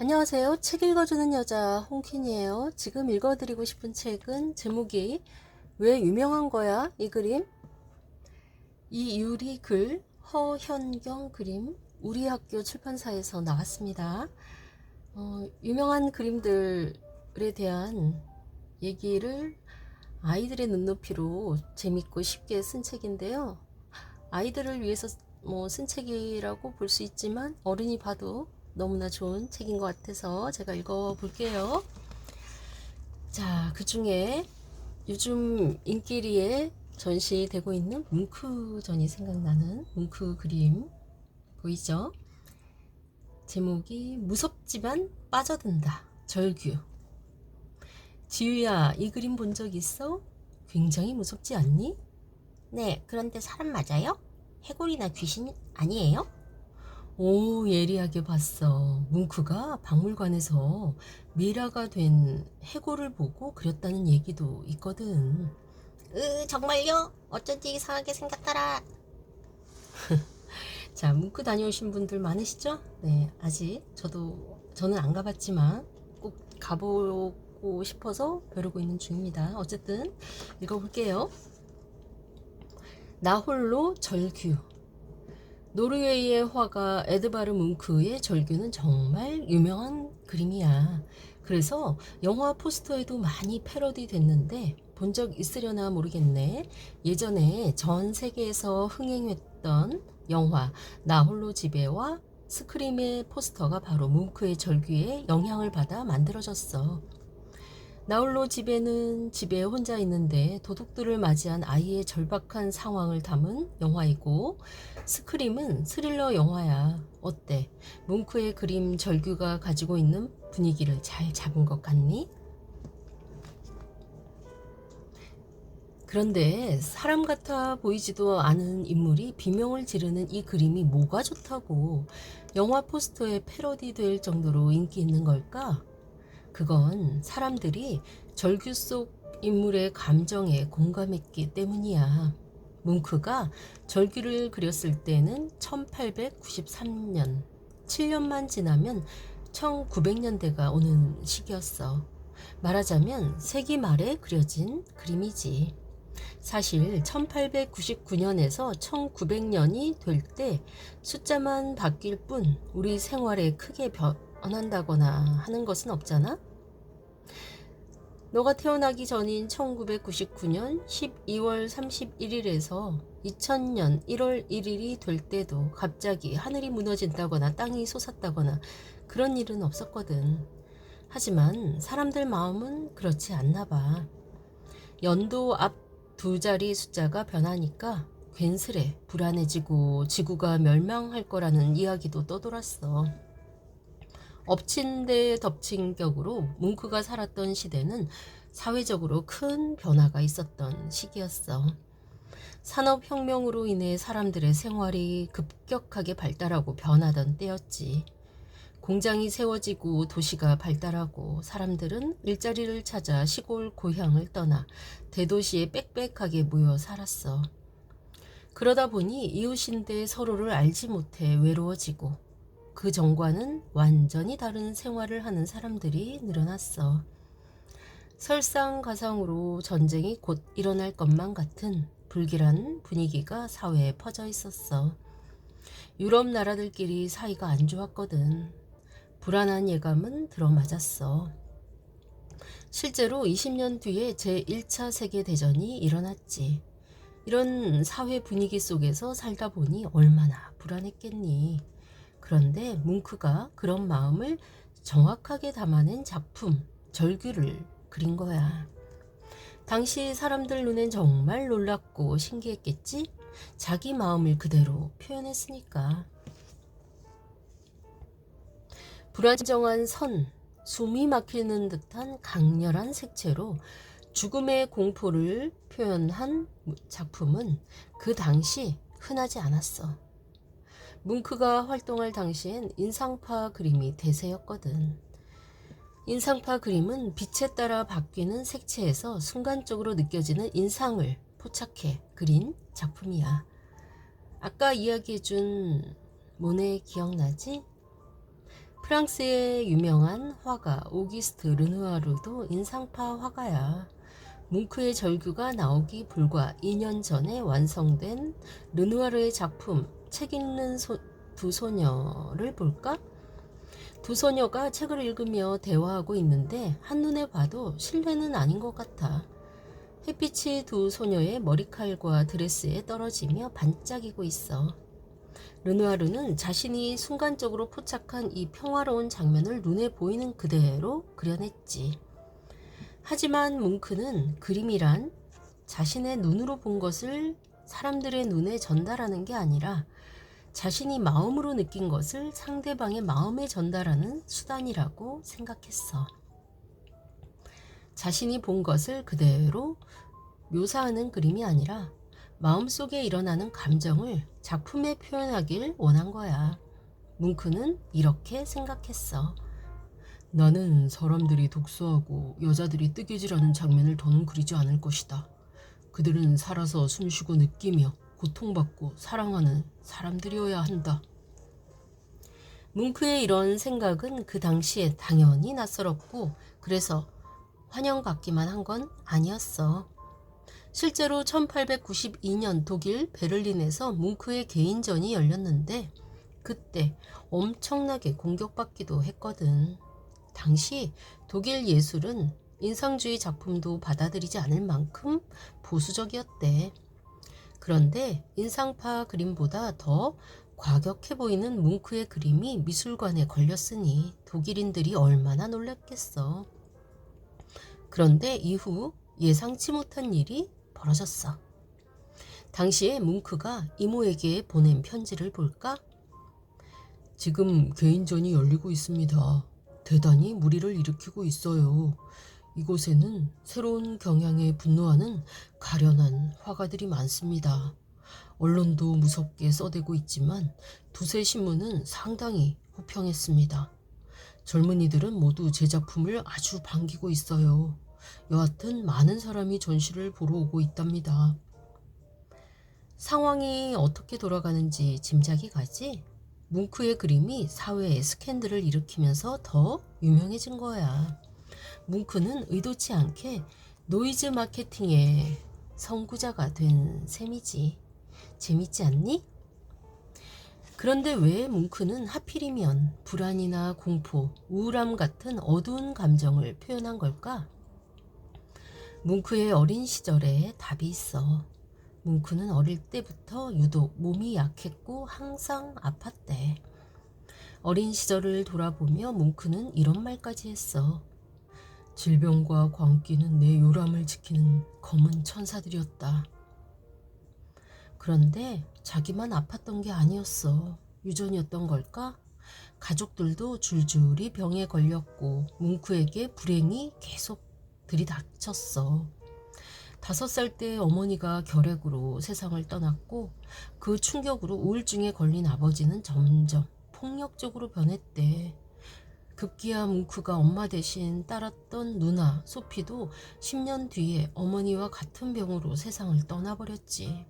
안녕하세요. 책 읽어주는 여자 홍퀸이에요. 지금 읽어드리고 싶은 책은 제목이 왜 유명한 거야? 이 그림. 이유리 글, 허현경 그림, 우리 학교 출판사에서 나왔습니다. 유명한 그림들에 대한 얘기를 아이들의 눈높이로 재밌고 쉽게 쓴 책인데요. 아이들을 위해서 쓴 책이라고 볼 수 있지만 어른이 봐도 너무나 좋은 책인 것 같아서 제가 읽어볼게요. 자, 그 중에 요즘 인기리에 전시되고 있는 뭉크전이 생각나는 뭉크 그림 보이죠? 제목이 무섭지만 빠져든다. 절규. 지유야, 이 그림 본 적 있어? 굉장히 무섭지 않니? 네, 그런데 사람 맞아요? 해골이나 귀신 아니에요? 오, 예리하게 봤어. 뭉크가 박물관에서 미라가 된 해골을 보고 그렸다는 얘기도 있거든. 정말요? 어쩐지 이상하게 생겼더라. 자, 뭉크 다녀오신 분들 많으시죠? 네, 아직 저는 안 가봤지만 꼭 가보고 싶어서 벼르고 있는 중입니다. 어쨌든 읽어볼게요. 나 홀로 절규. 노르웨이의 화가 에드바르 뭉크의 절규는 정말 유명한 그림이야. 그래서 영화 포스터에도 많이 패러디 됐는데 본 적 있으려나 모르겠네. 예전에 전 세계에서 흥행했던 영화 나 홀로 집에와 스크림의 포스터가 바로 뭉크의 절규에 영향을 받아 만들어졌어. 나홀로 집에는 집에 혼자 있는데 도둑들을 맞이한 아이의 절박한 상황을 담은 영화이고, 스크림은 스릴러 영화야. 어때? 뭉크의 그림 절규가 가지고 있는 분위기를 잘 잡은 것 같니? 그런데 사람 같아 보이지도 않은 인물이 비명을 지르는 이 그림이 뭐가 좋다고 영화 포스터에 패러디 될 정도로 인기 있는 걸까? 그건 사람들이 절규 속 인물의 감정에 공감했기 때문이야. 뭉크가 절규를 그렸을 때는 1893년, 7년만 지나면 1900년대가 오는 시기였어. 말하자면 세기 말에 그려진 그림이지. 사실 1899년에서 1900년이 될 때 숫자만 바뀔 뿐 우리 생활에 크게 변한다거나 하는 것은 없잖아? 너가 태어나기 전인 1999년 12월 31일에서 2000년 1월 1일이 될 때도 갑자기 하늘이 무너진다거나 땅이 솟았다거나 그런 일은 없었거든. 하지만 사람들 마음은 그렇지 않나 봐. 연도 앞 두 자리 숫자가 변하니까 괜스레 불안해지고 지구가 멸망할 거라는 이야기도 떠돌았어. 엎친 데 덮친 격으로 뭉크가 살았던 시대는 사회적으로 큰 변화가 있었던 시기였어. 산업혁명으로 인해 사람들의 생활이 급격하게 발달하고 변하던 때였지. 공장이 세워지고 도시가 발달하고 사람들은 일자리를 찾아 시골 고향을 떠나 대도시에 빽빽하게 모여 살았어. 그러다 보니 이웃인데 서로를 알지 못해 외로워지고 그 전과는 완전히 다른 생활을 하는 사람들이 늘어났어. 설상가상으로 전쟁이 곧 일어날 것만 같은 불길한 분위기가 사회에 퍼져 있었어. 유럽 나라들끼리 사이가 안 좋았거든. 불안한 예감은 들어맞았어. 실제로 20년 뒤에 제1차 세계대전이 일어났지. 이런 사회 분위기 속에서 살다 보니 얼마나 불안했겠니. 그런데 뭉크가 그런 마음을 정확하게 담아낸 작품, 절규를 그린 거야. 당시 사람들 눈엔 정말 놀랍고 신기했겠지? 자기 마음을 그대로 표현했으니까. 불안정한 선, 숨이 막히는 듯한 강렬한 색채로 죽음의 공포를 표현한 작품은 그 당시 흔하지 않았어. 뭉크가 활동할 당시엔 인상파 그림이 대세였거든. 인상파 그림은 빛에 따라 바뀌는 색채에서 순간적으로 느껴지는 인상을 포착해 그린 작품이야. 아까 이야기해준 모네 기억나지? 프랑스의 유명한 화가 오기스트 르누아르도 인상파 화가야. 뭉크의 절규가 나오기 불과 2년 전에 완성된 르누아르의 작품 책 읽는 두 소녀를 볼까? 두 소녀가 책을 읽으며 대화하고 있는데 한눈에 봐도 실내는 아닌 것 같아. 햇빛이 두 소녀의 머리칼과 드레스에 떨어지며 반짝이고 있어. 르누아르는 자신이 순간적으로 포착한 이 평화로운 장면을 눈에 보이는 그대로 그려냈지. 하지만 뭉크는 그림이란 자신의 눈으로 본 것을 사람들의 눈에 전달하는 게 아니라 자신이 마음으로 느낀 것을 상대방의 마음에 전달하는 수단이라고 생각했어. 자신이 본 것을 그대로 묘사하는 그림이 아니라 마음속에 일어나는 감정을 작품에 표현하길 원한 거야. 뭉크는 이렇게 생각했어. 나는 사람들이 독서하고 여자들이 뜨개질하는 장면을 더는 그리지 않을 것이다. 그들은 살아서 숨쉬고 느끼며 고통받고 사랑하는 사람들이어야 한다. 뭉크의 이런 생각은 그 당시에 당연히 낯설었고 그래서 환영받기만 한 건 아니었어. 실제로 1892년 독일 베를린에서 뭉크의 개인전이 열렸는데 그때 엄청나게 공격받기도 했거든. 당시 독일 예술은 인상주의 작품도 받아들이지 않을 만큼 보수적이었대. 그런데 인상파 그림보다 더 과격해 보이는 뭉크의 그림이 미술관에 걸렸으니 독일인들이 얼마나 놀랐겠어. 그런데 이후 예상치 못한 일이 벌어졌어. 당시에 뭉크가 이모에게 보낸 편지를 볼까? 지금 개인전이 열리고 있습니다. 대단히 무리를 일으키고 있어요. 이곳에는 새로운 경향에 분노하는 가련한 화가들이 많습니다. 언론도 무섭게 써대고 있지만 두세 신문은 상당히 호평했습니다. 젊은이들은 모두 제 작품을 아주 반기고 있어요. 여하튼 많은 사람이 전시를 보러 오고 있답니다. 상황이 어떻게 돌아가는지 짐작이 가지? 뭉크의 그림이 사회에 스캔들을 일으키면서 더 유명해진 거야. 뭉크는 의도치 않게 노이즈 마케팅의 선구자가 된 셈이지. 재밌지 않니? 그런데 왜 뭉크는 하필이면 불안이나 공포, 우울함 같은 어두운 감정을 표현한 걸까? 뭉크의 어린 시절에 답이 있어. 뭉크는 어릴 때부터 유독 몸이 약했고 항상 아팠대. 어린 시절을 돌아보며 뭉크는 이런 말까지 했어. 질병과 광기는 내 요람을 지키는 검은 천사들이었다. 그런데 자기만 아팠던 게 아니었어. 유전이었던 걸까? 가족들도 줄줄이 병에 걸렸고 뭉크에게 불행이 계속 들이닥쳤어. 5살 때 어머니가 결핵으로 세상을 떠났고 그 충격으로 우울증에 걸린 아버지는 점점 폭력적으로 변했대. 급기야 뭉크가 엄마 대신 따랐던 누나 소피도 10년 뒤에 어머니와 같은 병으로 세상을 떠나버렸지.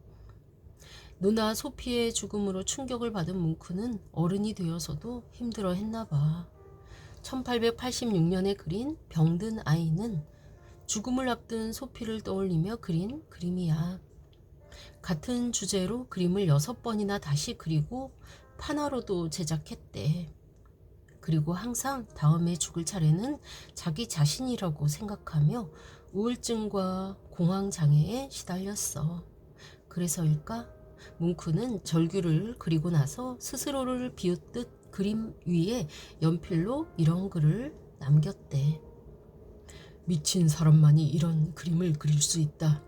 누나 소피의 죽음으로 충격을 받은 뭉크는 어른이 되어서도 힘들어 했나 봐. 1886년에 그린 병든 아이는 죽음을 앞둔 소피를 떠올리며 그린 그림이야. 같은 주제로 그림을 6번이나 다시 그리고 판화로도 제작했대. 그리고 항상 다음에 죽을 차례는 자기 자신이라고 생각하며 우울증과 공황장애에 시달렸어. 그래서일까? 뭉크는 절규를 그리고 나서 스스로를 비웃듯 그림 위에 연필로 이런 글을 남겼대. 미친 사람만이 이런 그림을 그릴 수 있다.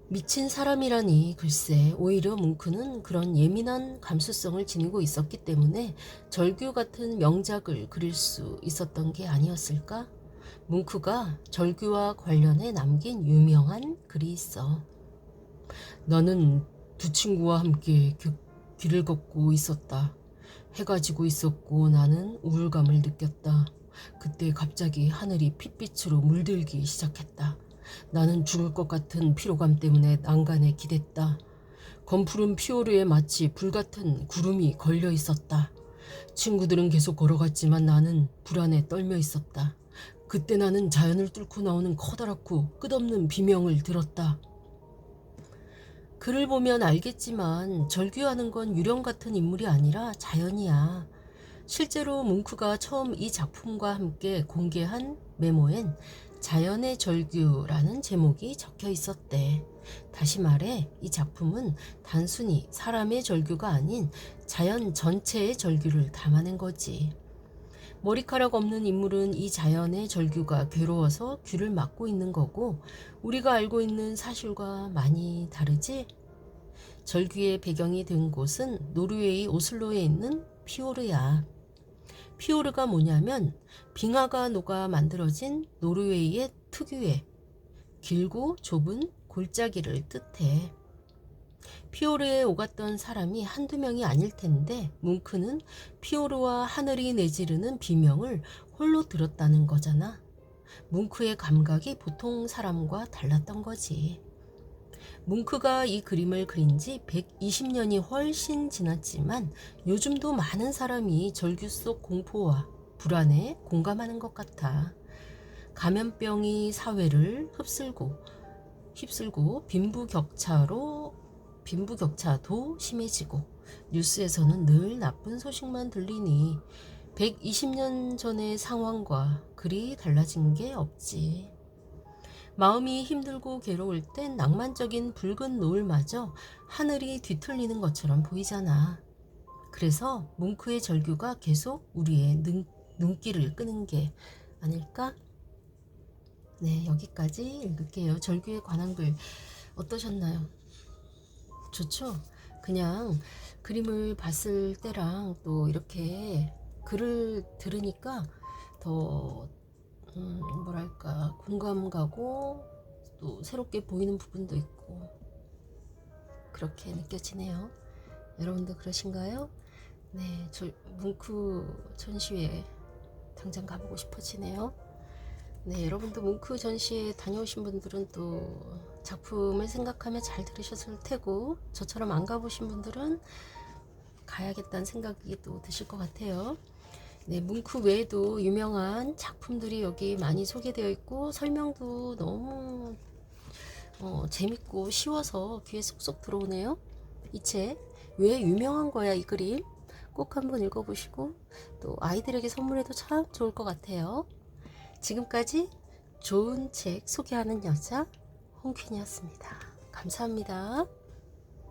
미친 사람이라니 글쎄 오히려 뭉크는 그런 예민한 감수성을 지니고 있었기 때문에 절규 같은 명작을 그릴 수 있었던 게 아니었을까? 뭉크가 절규와 관련해 남긴 유명한 글이 있어. 나는 두 친구와 함께 길을 걷고 있었다. 해가 지고 있었고 나는 우울감을 느꼈다. 그때 갑자기 하늘이 핏빛으로 물들기 시작했다. 나는 죽을 것 같은 피로감 때문에 난간에 기댔다. 검푸른 피오르에 마치 불같은 구름이 걸려 있었다. 친구들은 계속 걸어갔지만 나는 불안에 떨며 있었다. 그때 나는 자연을 뚫고 나오는 커다랗고 끝없는 비명을 들었다. 글을 보면 알겠지만 절규하는 건 유령 같은 인물이 아니라 자연이야. 실제로 뭉크가 처음 이 작품과 함께 공개한 메모엔 자연의 절규라는 제목이 적혀 있었대. 다시 말해 이 작품은 단순히 사람의 절규가 아닌 자연 전체의 절규를 담아낸 거지. 머리카락 없는 인물은 이 자연의 절규가 괴로워서 귀를 막고 있는 거고 우리가 알고 있는 사실과 많이 다르지? 절규의 배경이 된 곳은 노르웨이 오슬로에 있는 피오르야. 피오르가 뭐냐면 빙하가 녹아 만들어진 노르웨이의 특유의 길고 좁은 골짜기를 뜻해. 피오르에 오갔던 사람이 한두 명이 아닐 텐데 뭉크는 피오르와 하늘이 내지르는 비명을 홀로 들었다는 거잖아. 뭉크의 감각이 보통 사람과 달랐던 거지. 뭉크가 이 그림을 그린 지 120년이 훨씬 지났지만 요즘도 많은 사람이 절규 속 공포와 불안에 공감하는 것 같아. 감염병이 사회를 휩쓸고 빈부격차도 심해지고 뉴스에서는 늘 나쁜 소식만 들리니 120년 전의 상황과 그리 달라진 게 없지. 마음이 힘들고 괴로울 땐 낭만적인 붉은 노을마저 하늘이 뒤틀리는 것처럼 보이잖아. 그래서 뭉크의 절규가 계속 우리의 눈길을 끄는 게 아닐까? 네, 여기까지 읽을게요. 절규에 관한 글 어떠셨나요? 좋죠? 그냥 그림을 봤을 때랑 또 이렇게 글을 들으니까 더 뭐랄까 공감 가고 또 새롭게 보이는 부분도 있고 그렇게 느껴지네요. 여러분도 그러신가요? 네, 뭉크 전시회 당장 가보고 싶어지네요. 네, 여러분도 뭉크 전시회 다녀오신 분들은 또 작품을 생각하며 잘 들으셨을 테고 저처럼 안 가보신 분들은 가야겠다는 생각이 또 드실 것 같아요. 네, 뭉크 외에도 유명한 작품들이 여기 많이 소개되어 있고 설명도 너무 재밌고 쉬워서 귀에 쏙쏙 들어오네요. 이 책 왜 유명한 거야 이 그림 꼭 한번 읽어보시고 또 아이들에게 선물해도 참 좋을 것 같아요. 지금까지 좋은 책 소개하는 여자 홍퀸이었습니다. 감사합니다.